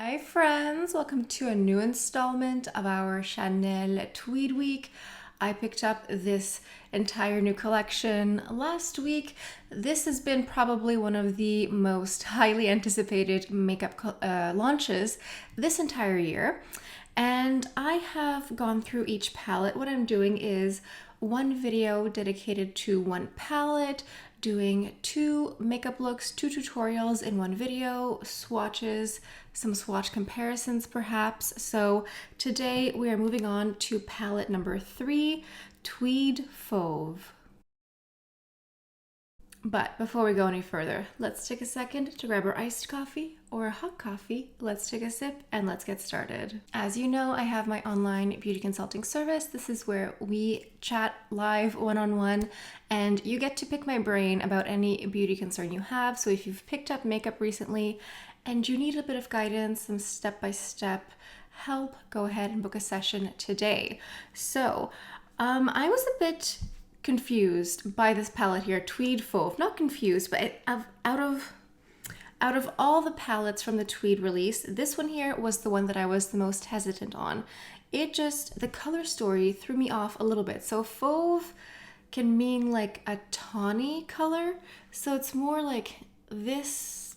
Hi friends, welcome to a new installment of our Chanel Tweed Week. I picked up this entire new collection last week. This has been probably one of the most highly anticipated makeup launches this entire year. And I have gone through each palette. What I'm doing is one video dedicated to one palette, doing two makeup looks, two tutorials in one video, swatches, some swatch comparisons perhaps. So today we are moving on to palette number 3, Tweed Fauve. But before we go any further, let's take a second to grab our iced coffee or a hot coffee. Let's take a sip and let's get started. As you know, I have my online beauty consulting service. This is where we chat live one-on-one and you get to pick my brain about any beauty concern you have. So if you've picked up makeup recently and you need a bit of guidance, some step-by-step help, go ahead and book a session today. So I was a bit confused by this palette here, Tweed Fauve. Not confused, but out of all the palettes from the Tweed release, this one here was the one that I was the most hesitant on. The color story threw me off a little bit. So Fauve can mean like a tawny color, so it's more like this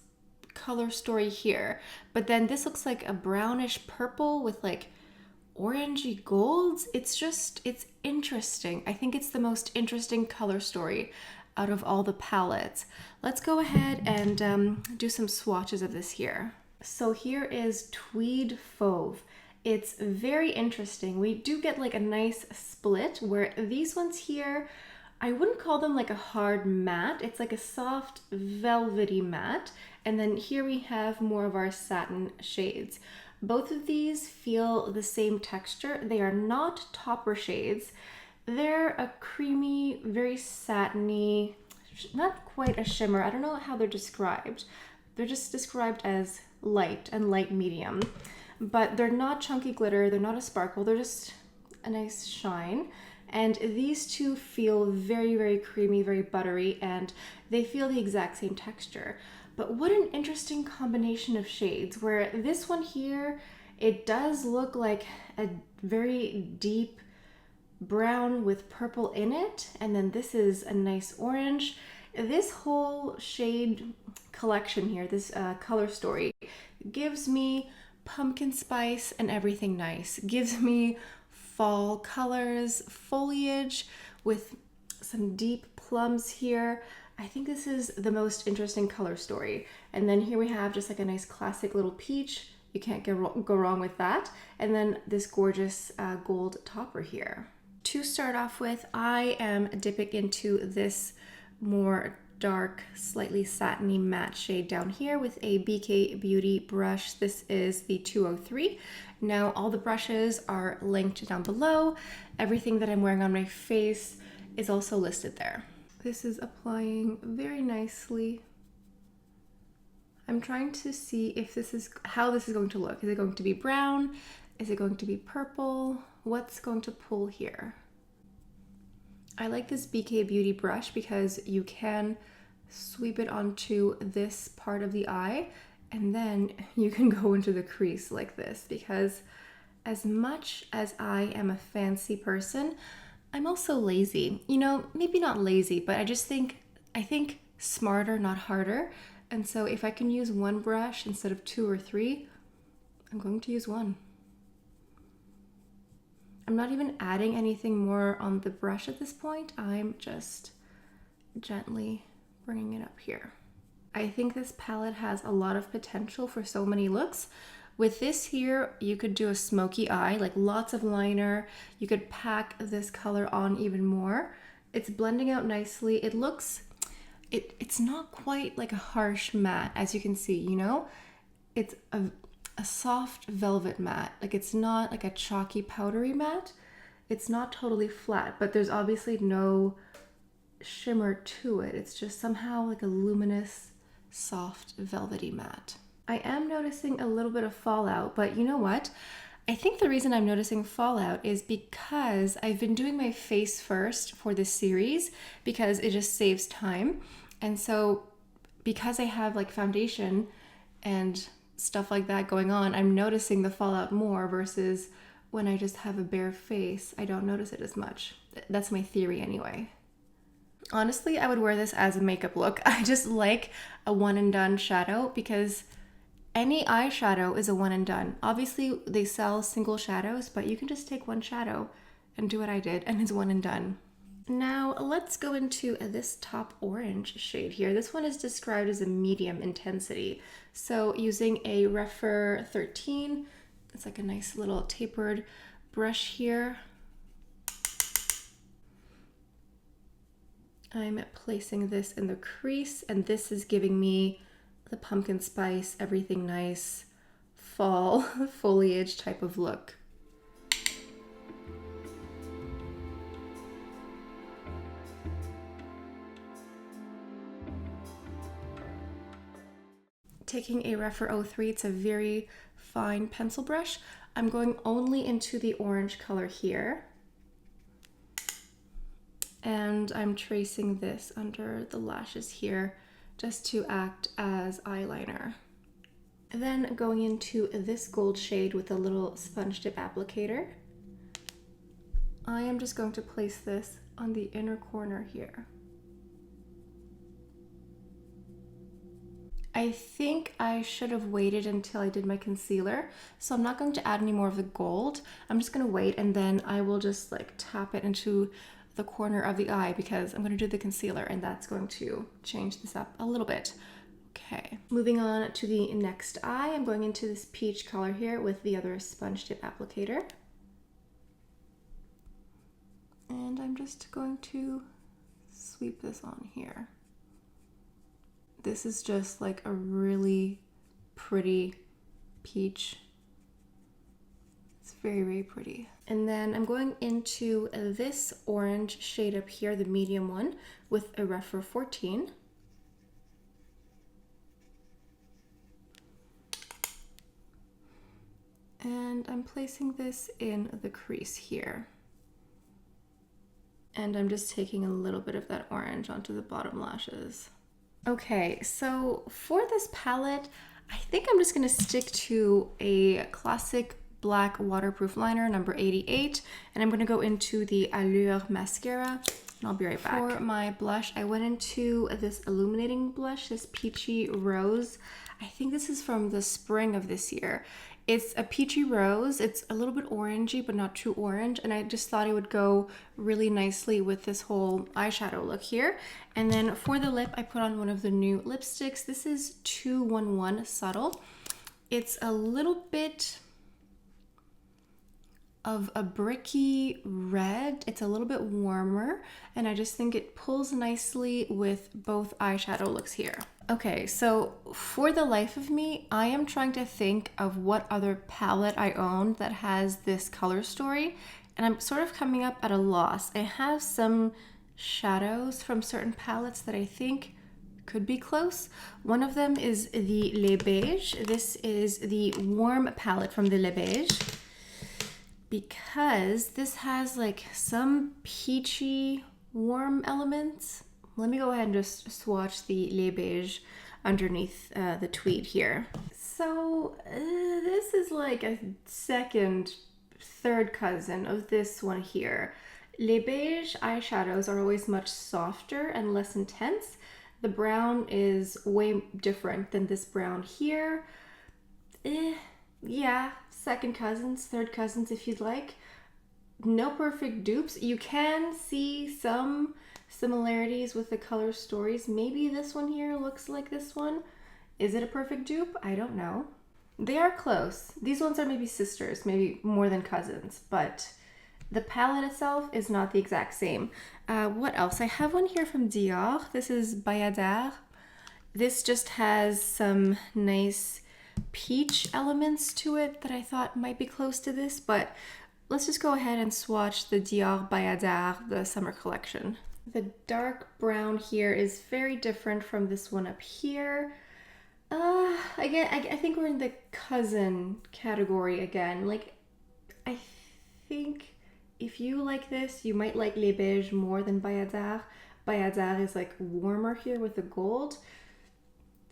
color story here. But then this looks like a brownish purple with like orangey golds. It's interesting. I think it's the most interesting color story out of all the palettes. Let's go ahead and do some swatches of this here. So here is Tweed Fauve. It's very interesting. We do get like a nice split where these ones here, I wouldn't call them like a hard matte. It's like a soft velvety matte. And then here we have more of our satin shades. Both of these feel the same texture. They are not topper shades. They're a creamy, very satiny, not quite a shimmer. I don't know how they're described. They're just described as light and light medium. But they're not chunky glitter. They're not a sparkle. They're just a nice shine. And these two feel very, very creamy, very buttery, and they feel the exact same texture. But what an interesting combination of shades, where this one here, it does look like a very deep brown with purple in it, and then this is a nice orange. This whole shade collection here, this color story, gives me pumpkin spice and everything nice. Gives me fall colors, foliage with some deep plums here. I think this is the most interesting color story. And then here we have just like a nice classic little peach. You can't go wrong with that. And then this gorgeous gold topper here. To start off with, I am dipping into this more dark, slightly satiny matte shade down here with a BK Beauty brush. This is the 203. Now all the brushes are linked down below. Everything that I'm wearing on my face is also listed there. This is applying very nicely. I'm trying to see if how this is going to look. Is it going to be brown? Is it going to be purple? What's going to pull here? I like this BK Beauty brush because you can sweep it onto this part of the eye and then you can go into the crease like this, because as much as I am a fancy person, I'm also lazy. You know, maybe not lazy, but I think smarter, not harder. And so if I can use one brush instead of 2 or 3, I'm going to use one. I'm not even adding anything more on the brush at this point. I'm just gently bringing it up here. I think this palette has a lot of potential for so many looks. With this here, you could do a smoky eye, like lots of liner. You could pack this color on even more. It's blending out nicely. It looks, it's not quite like a harsh matte, as you can see, you know? It's a soft velvet matte. Like it's not like a chalky powdery matte. It's not totally flat, but there's obviously no shimmer to it. It's just somehow like a luminous, soft, velvety matte. I am noticing a little bit of fallout, but you know what? I think the reason I'm noticing fallout is because I've been doing my face first for this series because it just saves time. And so because I have like foundation and stuff like that going on, I'm noticing the fallout more versus when I just have a bare face, I don't notice it as much. That's my theory anyway. Honestly, I would wear this as a makeup look. I just like a one and done shadow because any eyeshadow is a one and done. Obviously, they sell single shadows, but you can just take one shadow and do what I did, and it's one and done. Now, let's go into this top orange shade here. This one is described as a medium intensity. So using a Rephr 13, it's like a nice little tapered brush here. I'm placing this in the crease, and this is giving me the pumpkin spice, everything nice, fall foliage type of look. Taking a Rephr 03, it's a very fine pencil brush. I'm going only into the orange color here. And I'm tracing this under the lashes here just to act as eyeliner. And then going into this gold shade with a little sponge tip applicator. I am just going to place this on the inner corner here. I think I should have waited until I did my concealer, so I'm not going to add any more of the gold. I'm just going to wait, and then I will just like tap it into the corner of the eye because I'm going to do the concealer, and that's going to change this up a little bit. Okay, moving on to the next eye, I'm going into this peach color here with the other sponge tip applicator. And I'm just going to sweep this on here. This is just like a really pretty peach. It's very, very pretty. And then I'm going into this orange shade up here, the medium one, with a Rephr 14. And I'm placing this in the crease here. And I'm just taking a little bit of that orange onto the bottom lashes. Okay, so for this palette, I think I'm just gonna stick to a classic black waterproof liner, number 88, and I'm gonna go into the Allure mascara, and I'll be right back. For my blush, I went into this illuminating blush, this peachy rose. I think this is from the spring of this year. It's a peachy rose. It's a little bit orangey, but not too orange. And I just thought it would go really nicely with this whole eyeshadow look here. And then for the lip, I put on one of the new lipsticks. This is 211 Subtle. It's a little bit of a bricky red. It's a little bit warmer, and I just think it pulls nicely with both eyeshadow looks here. Okay, so for the life of me, I am trying to think of what other palette I own that has this color story, and I'm sort of coming up at a loss. I have some shadows from certain palettes that I think could be close. One of them is the Les Beiges. This is the warm palette from the Les Beiges, because this has like some peachy warm elements. Let me go ahead and just swatch the Les Beiges underneath the tweed here. So this is like a third cousin of this one here. Les Beiges eyeshadows are always much softer and less intense. The brown is way different than this brown here. Yeah, second cousins, third cousins if you'd like. No perfect dupes. You can see some similarities with the color stories. Maybe this one here looks like this one. Is it a perfect dupe? I don't know. They are close. These ones are maybe sisters, maybe more than cousins, but the palette itself is not the exact same. What else? I have one here from Dior. This is Beiges. This just has some nice peach elements to it that I thought might be close to this, but let's just go ahead and swatch the Dior Beiges, the summer collection. The dark brown here is very different from this one up here. Again, I think we're in the cousin category again. Like, I think if you like this, you might like Les Beiges more than Beiges. Beiges is like warmer here with the gold.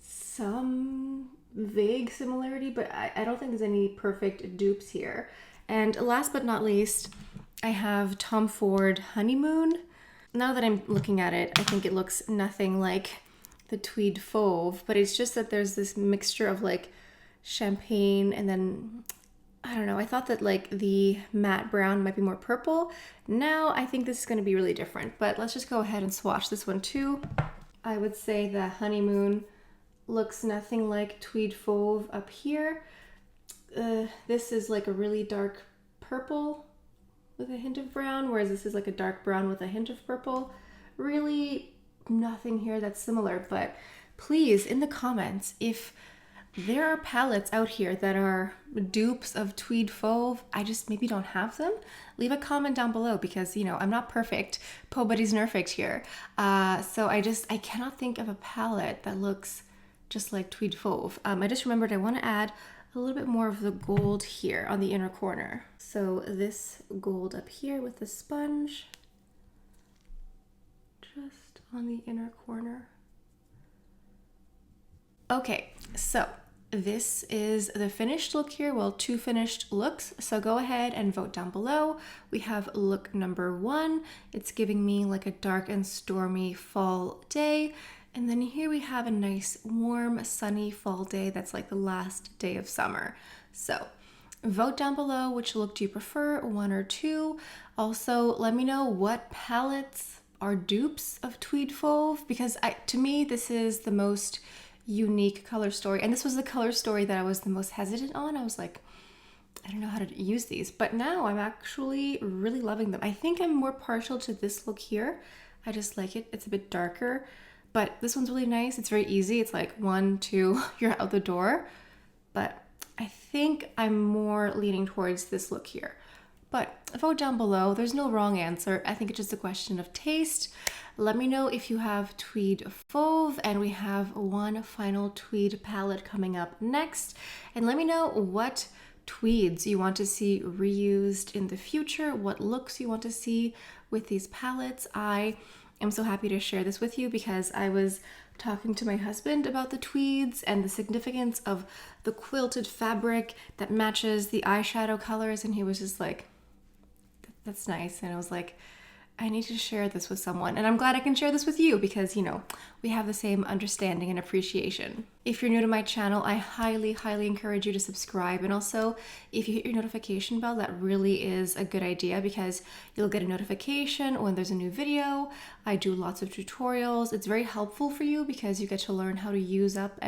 Some vague similarity, but I don't think there's any perfect dupes here. And last but not least, I have Tom Ford Honeymoon. Now that I'm looking at it, I think it looks nothing like the Tweed Fauve, but it's just that there's this mixture of like champagne and then, I don't know, I thought that like the matte brown might be more purple. Now I think this is going to be really different, but let's just go ahead and swatch this one too. I would say the Honeymoon looks nothing like Tweed Fauve up here. This is like a really dark purple with a hint of brown, whereas this is like a dark brown with a hint of purple. Really nothing here that's similar, but please, in the comments, if there are palettes out here that are dupes of Tweed Fauve, I just maybe don't have them, leave a comment down below because, you know, I'm not perfect. Nobody's perfect here. So I cannot think of a palette that looks just like Tweed Fauve. I just remembered I want to add a little bit more of the gold here on the inner corner. So this gold up here with the sponge, just on the inner corner. Okay, so this is the finished look here. Well, 2 finished looks. So go ahead and vote down below. We have look number 1. It's giving me like a dark and stormy fall day. And then here we have a nice warm sunny fall day that's like the last day of summer. So vote down below which look do you prefer, 1 or 2. Also let me know what palettes are dupes of Tweed Fauve, because to me this is the most unique color story, and this was the color story that I was the most hesitant on. I was like, I don't know how to use these, but now I'm actually really loving them. I think I'm more partial to this look here. I just like it. It's a bit darker. But this one's really nice. It's very easy. It's like 1, 2, you're out the door. But I think I'm more leaning towards this look here. But vote down below. There's no wrong answer. I think it's just a question of taste. Let me know if you have Tweed Fauve, and we have one final tweed palette coming up next. And let me know what tweeds you want to see reused in the future, what looks you want to see with these palettes. I'm so happy to share this with you because I was talking to my husband about the tweeds and the significance of the quilted fabric that matches the eyeshadow colors, and he was just like, that's nice. And I was like, I need to share this with someone, and I'm glad I can share this with you because, you know, we have the same understanding and appreciation. If you're new to my channel, I highly encourage you to subscribe, and also if you hit your notification bell, that really is a good idea because you'll get a notification when there's a new video. I do lots of tutorials. It's very helpful for you because you get to learn how to use up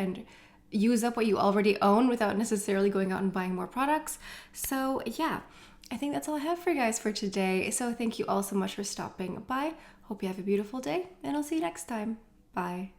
what you already own without necessarily going out and buying more products. So yeah, I think that's all I have for you guys for today. So thank you all so much for stopping by. Hope you have a beautiful day, and I'll see you next time. Bye.